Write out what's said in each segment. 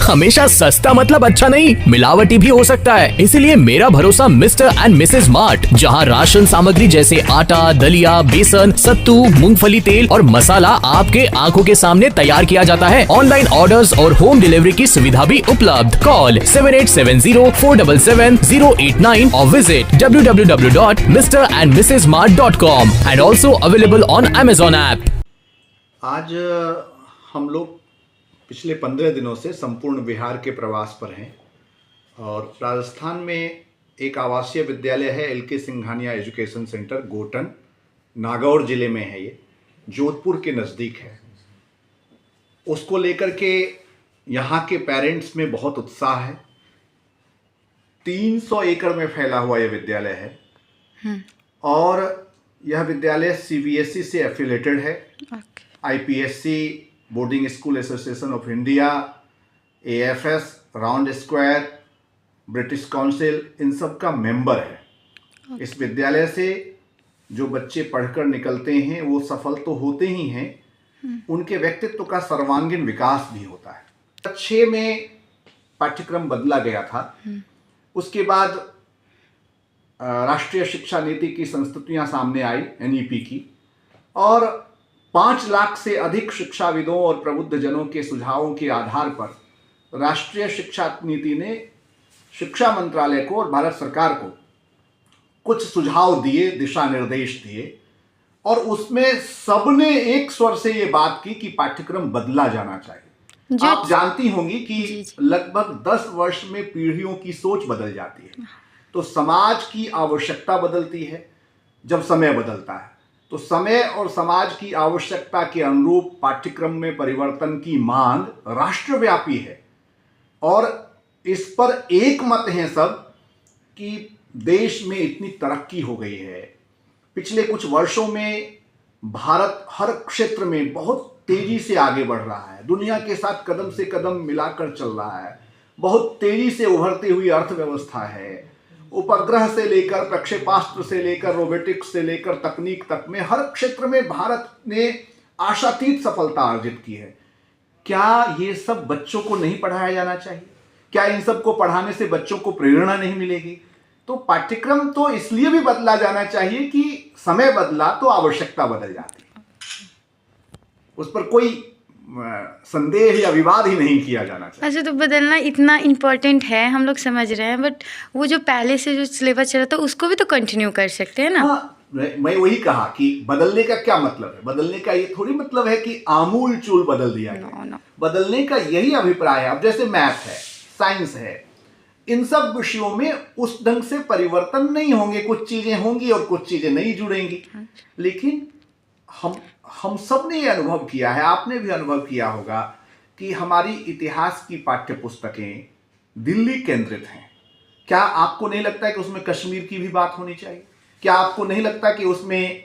हमेशा सस्ता मतलब अच्छा नहीं, मिलावटी भी हो सकता है। इसीलिए मेरा भरोसा मिस्टर एंड मिसेज मार्ट, जहां राशन सामग्री जैसे आटा, दलिया, बेसन, सत्तू, मूंगफली तेल और मसाला आपके आंखों के सामने तैयार किया जाता है। ऑनलाइन ऑर्डर्स और होम डिलीवरी की सुविधा भी उपलब्ध। कॉल 7870477089 और visit www.mrandmrsmart.com and also available on Amazon app। आज हम लोग पिछले 15 दिनों से संपूर्ण बिहार के प्रवास पर हैं और राजस्थान में एक आवासीय विद्यालय है LK. Singhania education centre, Gotan, Nagaur जिले में है। ये जोधपुर के नज़दीक है। उसको लेकर के यहाँ के पेरेंट्स में बहुत उत्साह है। 300 एकड़ में फैला हुआ यह विद्यालय है और यह विद्यालय CBSE से एफिलेटेड है। IPSC, boarding school association of India, AFS, round square, British council, इन सब का मेंबर है। इस विद्यालय से जो बच्चे पढ़कर निकलते हैं वो सफल तो होते ही हैं, उनके व्यक्तित्व का सर्वांगीण विकास भी होता है। 6 में पाठ्यक्रम बदला गया था। उसके बाद राष्ट्रीय शिक्षा नीति की संस्तुतियां सामने आई, NEP की, और 5 लाख से अधिक शिक्षाविदों और प्रबुद्ध जनों के सुझावों के आधार पर राष्ट्रीय शिक्षा नीति ने शिक्षा मंत्रालय को और भारत सरकार को कुछ सुझाव दिए, दिशा निर्देश दिए, और उसमें सबने एक स्वर से ये बात की कि पाठ्यक्रम बदला जाना चाहिए। आप जानती होंगी कि लगभग 10 वर्ष में पीढ़ियों की सोच बदल जाती है, तो समाज की आवश्यकता बदलती है। जब समय बदलता है तो समय और समाज की आवश्यकता के अनुरूप पाठ्यक्रम में परिवर्तन की मांग राष्ट्रव्यापी है और इस पर एक मत हैं सब कि देश में इतनी तरक्की हो गई है। पिछले कुछ वर्षों में भारत हर क्षेत्र में बहुत तेजी से आगे बढ़ रहा है, दुनिया के साथ कदम से कदम मिलाकर चल रहा है, बहुत तेजी से उभरती हुई अर्थव्यवस्था है। उपग्रह से लेकर प्रक्षेपास्त्र से लेकर रोबोटिक्स से लेकर तकनीक तक में हर क्षेत्र में भारत ने आशातीत सफलता अर्जित की है। क्या ये सब बच्चों को नहीं पढ़ाया जाना चाहिए? क्या इन सब को पढ़ाने से बच्चों को प्रेरणा नहीं मिलेगी? तो पाठ्यक्रम तो इसलिए भी बदला जाना चाहिए कि समय बदला तो आवश्यकता बदल जाती है। उस पर कोई संदेह या विवाद ही नहीं किया जाना चाहिए। अच्छा, तो बदलना इतना इम्पोर्टेंट है, हम लोग समझ रहे हैं, बट वो जो पहले से जो सिलेबस चला था उसको भी तो कंटिन्यू कर सकते हैं ना। हाँ, मैं वही कहा कि बदलने का क्या मतलब है। बदलने का ये थोड़ी मतलब है कि आमूल चूल बदल दिया गया। बदलने का यही अभिप्राय है। अब जैसे मैथ है, साइंस है, इन सब विषयों में उस ढंग से परिवर्तन नहीं होंगे। कुछ चीजें होंगी और कुछ चीजें नहीं जुड़ेंगी। लेकिन हम सब ने ये अनुभव किया है, आपने भी अनुभव किया होगा कि हमारी इतिहास की पाठ्य पुस्तकें दिल्ली केंद्रित हैं। क्या आपको नहीं लगता है कि उसमें कश्मीर की भी बात होनी चाहिए? क्या आपको नहीं लगता कि उसमें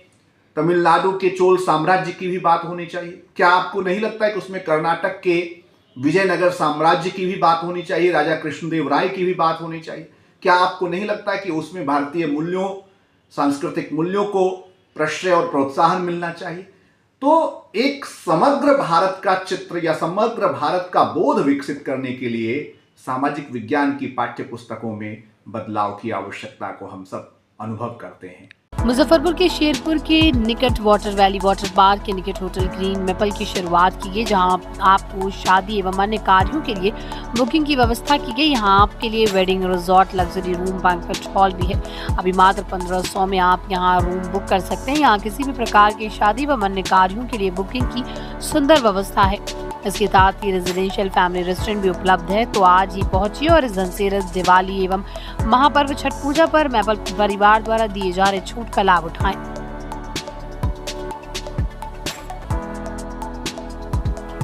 तमिलनाडु के चोल साम्राज्य की भी बात होनी चाहिए? क्या आपको नहीं लगता है कि उसमें कर्नाटक के विजयनगर साम्राज्य की भी बात होनी चाहिए, राजा कृष्णदेव राय की भी बात होनी चाहिए? क्या आपको नहीं लगता है कि उसमें भारतीय मूल्यों, सांस्कृतिक मूल्यों को प्रश्रय और प्रोत्साहन मिलना चाहिए? तो एक समग्र भारत का चित्र या समग्र भारत का बोध विकसित करने के लिए सामाजिक विज्ञान की पाठ्य पुस्तकों में बदलाव की आवश्यकता को हम सब अनुभव करते हैं। मुजफ्फरपुर के शेरपुर के निकट वाटर वैली वाटर पार्क के निकट होटल ग्रीन मैपल की शुरुआत की गई, जहां आपको शादी एवं अन्य कार्यों के लिए बुकिंग की व्यवस्था की गई। यहां आपके लिए wedding resort, luxury room, banquet hall भी है। अभी मात्र 1500 में आप यहां रूम बुक कर सकते हैं। यहाँ किसी भी प्रकार की शादी एवं अन्य कार्यों के लिए बुकिंग की सुंदर व्यवस्था है। इसके साथ ही रेजिडेंशियल फैमिली रेस्टोरेंट भी उपलब्ध है। तो आज ही पहुंचिए और इस धनतेरस, दिवाली एवं महापर्व छठ पूजा पर मैपल परिवार द्वारा दिए जा रहे छूट का लाभ उठाएं।